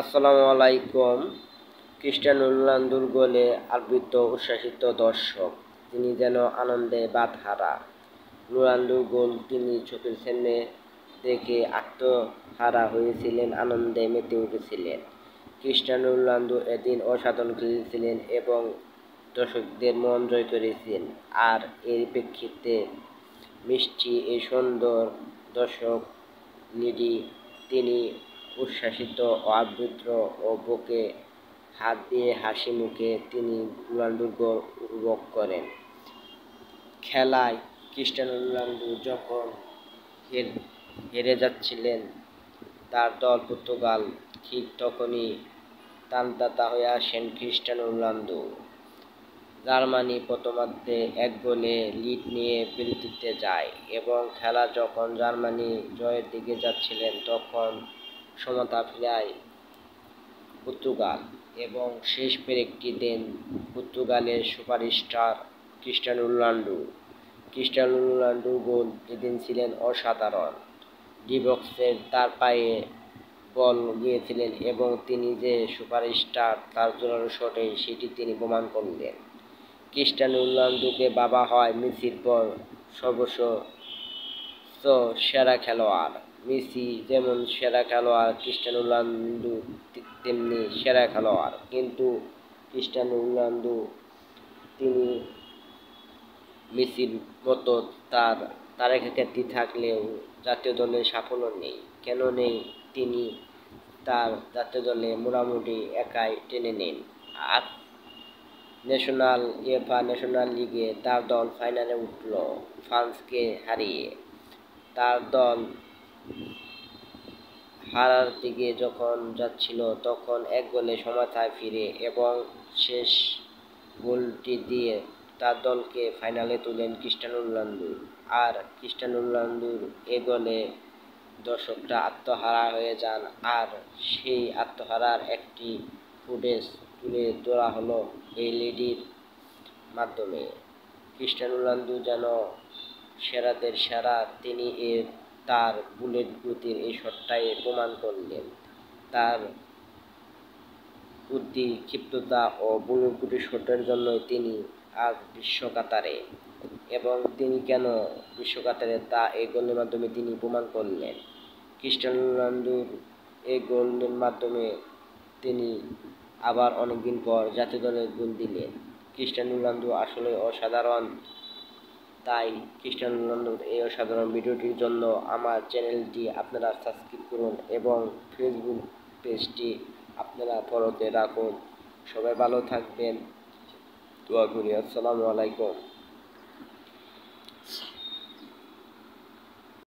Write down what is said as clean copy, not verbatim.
আসসালামু আলাইকুম। ক্রিস্টিয়ানো রোনালদোর গোলে আবৃত উচ্ছ্বাসিত দর্শক, তিনি যেন আনন্দে বাঁধহারা। রোনালদোর গোল তিনি চোখের সামনে দেখে আত্মহারা হয়েছিলেন, আনন্দে মেতে উঠেছিলেন। ক্রিস্টিয়ানো রোনালদো এদিন অসাধারণ খেলেছিলেন এবং দর্শকদের মন জয় করেছেন। আর এর প্রেক্ষিতে মিষ্টি এই সুন্দর দর্শক লিডি তিনি উচ্ছ্বাসিত ও আবৃত ও বুকে হাত দিয়ে হাসি মুখে তিনি রোনালদোর গোল উপভোগ করেন। খেলায় ক্রিস্টিয়ানো রোনালদো যখন হেরে যাচ্ছিলেন তার দল পর্তুগাল, ঠিক তখনই ত্রাণদাতা হয়ে আসেন ক্রিস্টিয়ানো রোনালদো। জার্মানি প্রথমার্ধে ১ গোলে লিড নিয়ে বিরতিতে যায় এবং খেলা যখন জার্মানি জয়ের দিকে যাচ্ছিলেন তখন সমতা ফেরায় পর্তুগাল এবং শেষ ব্রেকটি দেন পর্তুগালের সুপারস্টার ক্রিস্টিয়ানো রোনালদো। ক্রিস্টিয়ানো রোনালদোর গোল এদিন ছিলেন অসাধারণ। ডি বক্সের তার পায়ে বল গিয়েছিলেন এবং তিনি যে সুপারস্টার তার জোরালো শটে সেটি তিনি প্রমাণ করলেন। ক্রিস্টিয়ানো রোনালদোকে ভাবা হয় মেসির পর সর্বোচ্চ সেরা খেলোয়াড়। মেসি যেমন সেরা খেলোয়াড়, ক্রিস্টিয়ানো রোনালদো তেমনি সেরা খেলোয়াড়। কিন্তু ক্রিস্টিয়ানো রোনালদো তিনি মেসির মতো তার তারকাখ্যাতি থাকলেও জাতীয় দলের সাফল্য নেই। কেন নেই? তিনি তার জাতীয় দলে মোটামুটি একাই টেনে নেন। আর UEFA ন্যাশনাল লিগে তার দল ফাইনালে উঠল ফ্রান্সকে হারিয়ে। তার দল হারার দিকে যখন যাচ্ছিল তখন ১ গোলে সমতায় ফিরে এবং শেষ গোলটি দিয়ে তার দলকে ফাইনালে তোলেন ক্রিস্টিয়ানো রোনালদো। আর ক্রিস্টিয়ানো রোনালদোর এ গোলে দর্শকরা আত্মহারা হয়ে যান। আর সেই আত্মহারার একটি ফুটেজ তুলে ধরা হলো এই লিডির মাধ্যমে। ক্রিস্টিয়ানো রোনালদো যেন সেরাদের সেরা, তিনি তার বুলেট গতির এই শটটাই প্রমাণ করলেন। তার বুদ্ধি, ক্ষিপ্রতা ও বুলেট গতির শটের জন্যই তিনি আজ বিশ্বকাতারে এবং তিনি কেন বিশ্বকাতারে তা এই গোলের মাধ্যমে তিনি প্রমাণ করলেন। ক্রিস্টিয়ানো রোনালদোর এই গোলের মাধ্যমে তিনি আবার অনেকদিন পর জাতীয় দলে গোল দিলেন। ক্রিস্টিয়ানো রোনালদো আসলে অসাধারণ। তাই ক্রিস্টিয়ানো রোনালদোর এই অসাধারণ ভিডিওটির জন্য আমার চ্যানেলটি আপনারা সাবস্ক্রাইব করুন এবং ফেসবুক পেজটি আপনারা ফলোতে রাখুন। সবাই ভালো থাকবেন, দোয়া করি। আসসালামু আলাইকুম।